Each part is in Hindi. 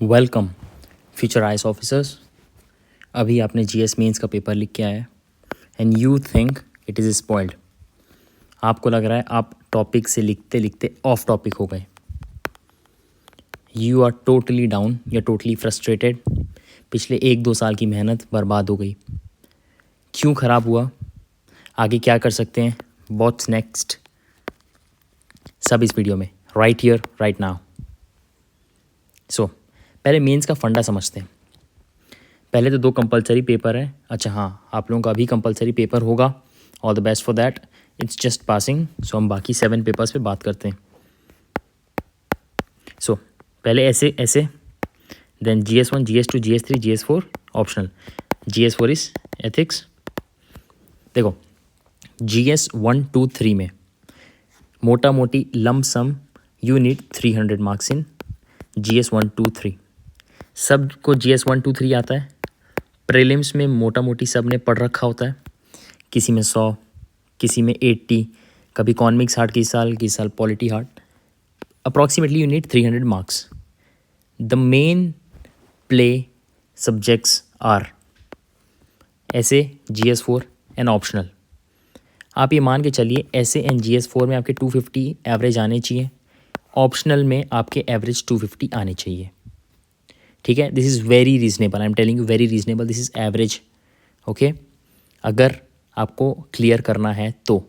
Welcome future IAS officers. अभी आपने जीएस मेंस का पेपर लिख के आया and you think it is spoiled. आपको लग रहा है आप टॉपिक से लिखते लिखते ऑफ टॉपिक हो गए। You are totally down, you are totally frustrated. पिछले 1-2 साल की मेहनत बर्बाद हो गई। क्यों ख़राब हुआ, आगे क्या कर सकते हैं, व्हाट्स नेक्स्ट, सब इस वीडियो में, राइट हियर राइट नाउ। सो पहले मेंस का फंडा समझते हैं। पहले तो 2 कंपलसरी पेपर है। अच्छा हाँ, आप लोगों का भी कंपलसरी पेपर होगा। All the best for that, it's just passing. So हम बाकी 7 पेपर्स पे बात करते हैं। सो पहले ऐसे then GS1, GS2, GS3, GS4 optional, GS4 is ethics. देखो GS1, 2, 3 में मोटा मोटी lump sum you need 300 marks in GS1, 2, 3। सबको GS1, 2, 3 आता है। प्रीलिम्स में मोटा मोटी सब ने पढ़ रखा होता है। किसी में 100, किसी में 80, कभी इकोनॉमिक्स हार्ट किस साल polity hard. Approximately you need 300 marks. The main play subjects are ऐसे, GS4 एंड ऑप्शनल। आप ये मान के चलिए ऐसे एंड GS4 में आपके 250 एवरेज आने चाहिए, ऑप्शनल में आपके एवरेज 250 आने चाहिए। ठीक है, this is very reasonable, I am telling you, very reasonable, this is average. Okay, अगर आपको क्लियर करना है तो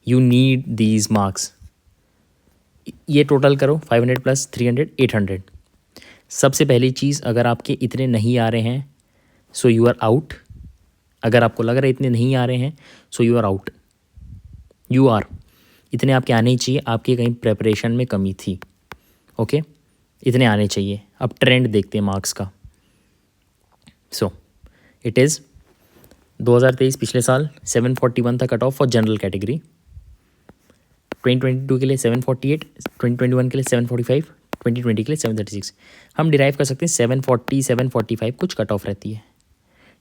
यू नीड दीज मार्क्स। ये टोटल करो 500 प्लस 300, 800। सबसे पहली चीज़, अगर आपके इतने नहीं आ रहे हैं सो यू आर आउट। अगर आपको लग रहा है इतने नहीं आ रहे हैं so you are out. You are, इतने आपके आने ही चाहिए, आपकी कहीं प्रेपरेशन में कमी थी। ओके, इतने आने चाहिए। अब ट्रेंड देखते हैं मार्क्स का। सो इट इज़ 2023 पिछले साल 741 था cut off for general category. 2022 के लिए 748, 2021 के लिए 745, 2020 के लिए 736। हम डिराइव कर सकते हैं 740, 745 कुछ कट ऑफ रहती है।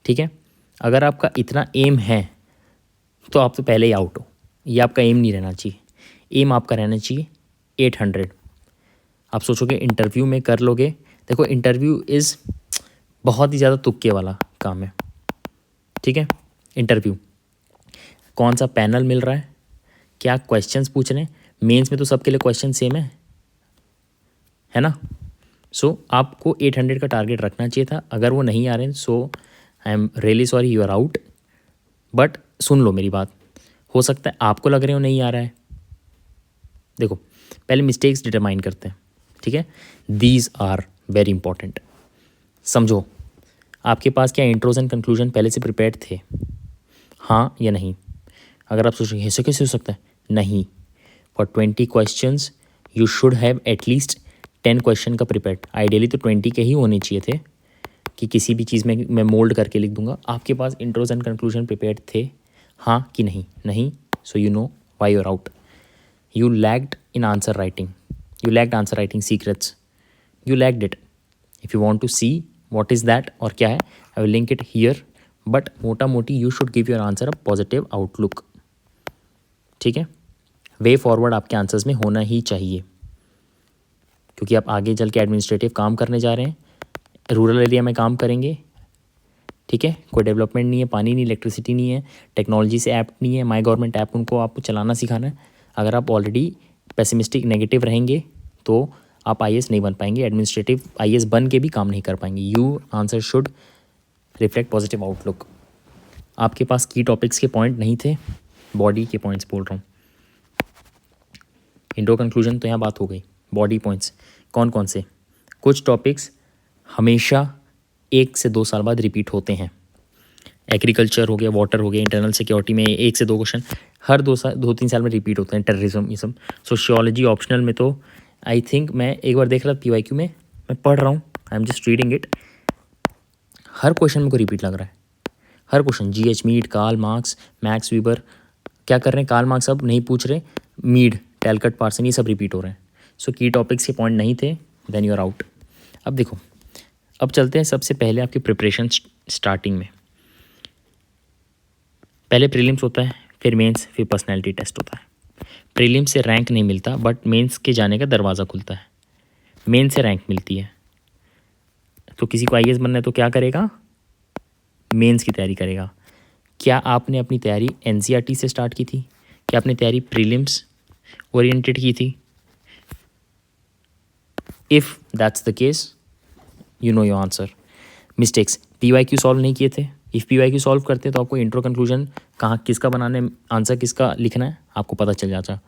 ठीक है, अगर आपका इतना एम है तो आप तो पहले ही आउट हो। ये आपका एम नहीं रहना चाहिए। एम आपका रहना चाहिए 800। आप सोचोगे इंटरव्यू में कर लोगे। देखो इंटरव्यू इज़ बहुत ही ज़्यादा तुक्के वाला काम है। ठीक है, इंटरव्यू कौन सा पैनल मिल रहा है, क्या क्वेश्चंस पूछ रहे हैं। मेंस में तो सबके लिए क्वेश्चन सेम है ना। सो आपको 800 का टारगेट रखना चाहिए था। अगर वो नहीं आ रहे हैं so I am really sorry, you are out. But सुन लो मेरी बात, हो सकता है आपको लग रहे हो नहीं आ रहा है। देखो पहले मिस्टेक्स डिटरमाइन करते हैं। ठीक है, दीज आर वेरी इंपॉर्टेंट। समझो आपके पास क्या इंट्रोज एंड कंक्लूजन पहले से प्रिपेयर्ड थे, हाँ या नहीं। अगर आप सोचेंगे ऐसे कैसे हो सकता है, नहीं। For 20 questions you should have at least 10 question का प्रिपेयर्ड। आइडियली तो 20 के ही होने चाहिए थे कि किसी भी चीज़ में मैं मोल्ड करके लिख दूंगा। आपके पास इंट्रोज एंड कंक्लूजन प्रिपेयर्ड थे, हाँ कि नहीं। नहीं, so you know why you are out. You lagged in answer writing, you lagged answer writing secrets, you lagged it. If you want to see what is that और क्या है, I will link it here. But मोटा मोटी you should give your answer a positive outlook. ठीक है, वे फॉरवर्ड आपके आंसर्स में होना ही चाहिए, क्योंकि आप आगे चल के एडमिनिस्ट्रेटिव काम करने जा रहे हैं, रूरल एरिया में काम करेंगे। ठीक है, कोई डेवलपमेंट नहीं है, पानी नहीं, इलेक्ट्रिसिटी नहीं है, टेक्नोलॉजी से ऐप नहीं है, माई गवर्नमेंट ऐप उनको आपको चलाना सिखाना है। अगर आप ऑलरेडी पेसिमिस्टिक नेगेटिव रहेंगे तो आप IAS नहीं बन पाएंगे, एडमिनिस्ट्रेटिव IAS बन के भी काम नहीं कर पाएंगे। You answer should reflect positive outlook. आपके पास की टॉपिक्स के पॉइंट नहीं थे, बॉडी के पॉइंट्स बोल रहा हूँ। इंट्रो कंक्लूजन तो यहाँ बात हो गई। बॉडी पॉइंट्स कौन कौन से, कुछ टॉपिक्स हमेशा 1 से 2 साल बाद रिपीट होते हैं। एग्रीकल्चर हो गया, वाटर हो गया, इंटरनल सिक्योरिटी में 1 से 2 क्वेश्चन हर 2-3 साल में रिपीट होते हैं। टेररिज्म, ये सब। सोशियोलॉजी ऑप्शनल में तो आई थिंक मैं एक बार देख रहा था PYQ में, मैं पढ़ रहा हूँ, I am just reading it. हर क्वेश्चन में को रिपीट लग रहा है, हर question. GH Mead, Karl Marx, Max Weber, क्या कर रहे हैं, कार्ल मार्क्स अब नहीं पूछ रहे, मीड, टैलकट, पार्सन, ये सब रिपीट हो रहे हैं। सो की टॉपिक्स के पॉइंट नहीं थे, देन यू आर आउट। अब देखो, अब चलते हैं सबसे पहले आपकी प्रिपरेशन स्टार्टिंग में। पहले प्रीलिम्स होता है, फिर मेंस, फिर पर्सनैलिटी टेस्ट होता है। प्रीलिम्स से रैंक नहीं मिलता, बट मेंस के जाने का दरवाज़ा खुलता है। मेंस से रैंक मिलती है। तो किसी को IAS बनना है तो क्या करेगा, मेंस की तैयारी करेगा। क्या आपने अपनी तैयारी NCERT से स्टार्ट की थी? क्या आपने तैयारी प्रीलिम्स ओरिएंटेड की थी? If that's the case, you know your answer. Mistakes, PYQ solve नहीं किए थे। इफ़ PYQ सॉल्व करते तो आपको इंट्रो कंक्लूजन कहाँ किसका बनाना है, आंसर किसका लिखना है, आपको पता चल जाता।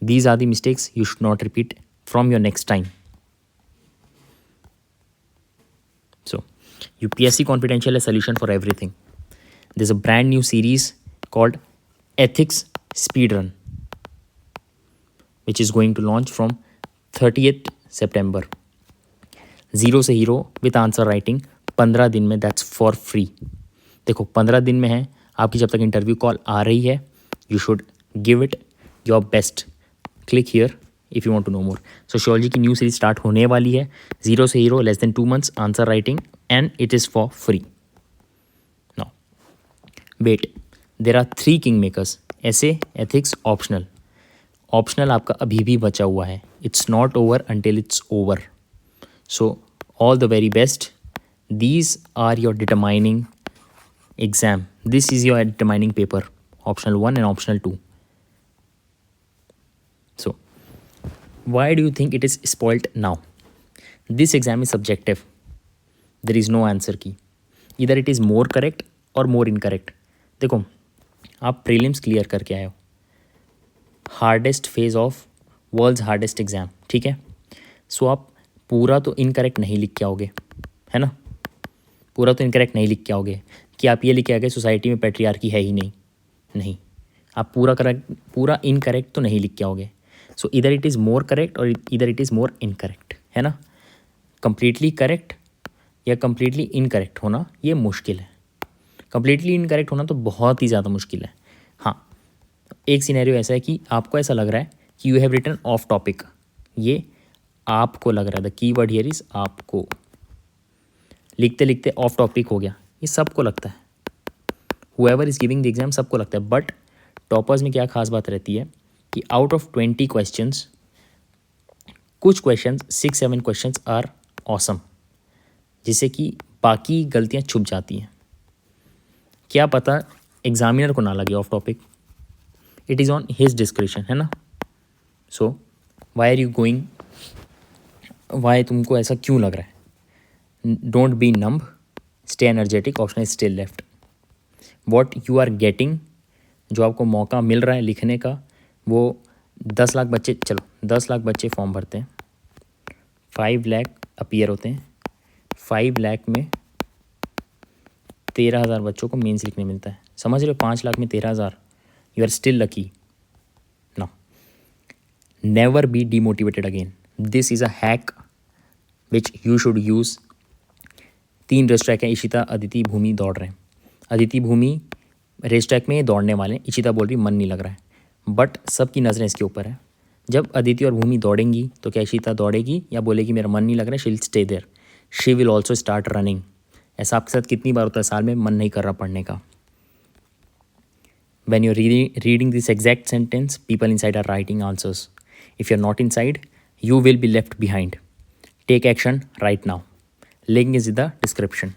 These are the mistakes you should not repeat from your next time. So, UPSC Confidential a solution for everything. There's a brand new series called Ethics Speedrun, which is going to launch from 30th September. Zero से हीरो विथ आंसर राइटिंग 15 दिन में, दैट्स फॉर फ्री। देखो 15 दिन में है, आपकी जब तक इंटरव्यू कॉल आ रही है, you should give it your best. Click here if you want to know more. Sociology की न्यू सीरीज स्टार्ट होने वाली है, ज़ीरो से hero, less than 2 months answer writing, and it is for free. Now wait, there are 3 king makers, ऐसे, एथिक्स, ऑप्शनल। ऑप्शनल आपका अभी भी बचा हुआ है, it's not over until it's over. So all the very best. These are your determining exam. This is your determining paper, optional 1 and optional 2. So why do you think it is spoilt now? This exam is subjective. There is no answer key. Either it is more correct or more incorrect. देखो आप प्रीलिम्स क्लियर करके आए हो, hardest phase of world's hardest exam, ठीक है। सो आप पूरा तो इनकरेक्ट नहीं लिख के आओगे, है ना, पूरा तो इनकरेक्ट नहीं लिख के आओगे कि आप ये लिख के आ गए सोसाइटी में पैट्रियार्की है ही नहीं, नहीं, आप पूरा इनकरेक्ट तो नहीं लिख के आओगे। सो इधर इट इज़ मोर करेक्ट और इधर इट इज़ मोर इनकरेक्ट, है ना। कंप्लीटली करेक्ट या कंप्लीटली इनकरेक्ट होना ये मुश्किल है, कंप्लीटली इनकरेक्ट होना तो बहुत ही ज़्यादा मुश्किल है। हाँ, एक सिनेरियो ऐसा है कि आपको ऐसा लग रहा है कि you have written off topic, ये आपको लग रहा था, कीवर्ड हियर इज आपको, लिखते लिखते ऑफ टॉपिक हो गया, ये सबको लगता है, whoever is giving the exam सबको लगता है। बट टॉपर्स में क्या खास बात रहती है कि आउट ऑफ 20 क्वेश्चंस, कुछ क्वेश्चंस 6-7 क्वेश्चंस आर ऑसम, जिससे कि बाकी गलतियां छुप जाती हैं। क्या पता एग्जामिनर को ना लगे off topic, it is on his description, है ना। So why are you going, why तुमको ऐसा क्यों लग रहा है? Don't be numb, stay energetic, option is still left. What you are getting, जो आपको मौका मिल रहा है लिखने का, वो 10 लाख बच्चे, चलो 10 लाख बच्चे फॉर्म भरते हैं, 5 लाख अपीयर होते हैं, 5 लाख में 13,000 बच्चों को मेंस लिखने मिलता है, समझ रहे हो, 5 लाख में 13,000, you are still lucky. Now never be demotivated again, this is a hack which you should use. 3 race track हैं, इशिता, अदिति, भूमि दौड़ रहे हैं। अदिति, भूमि रेस ट्रैक में दौड़ने वाले हैं, इशिता बोल रही मन नहीं लग रहा है, बट सबकी नज़रें इसके ऊपर है। जब अदिति और भूमि दौड़ेंगी तो क्या इशिता दौड़ेगी या बोलेगी मेरा मन नहीं लग रहा है, she will stay there, she will also start running. ऐसा आपके साथ कितनी बार होता है साल में, मन नहीं कर रहा पढ़ने का। When you're reading this exact sentence, people inside are writing answers. If you're not inside, you will be left behind. Take action right now. Link is in the description.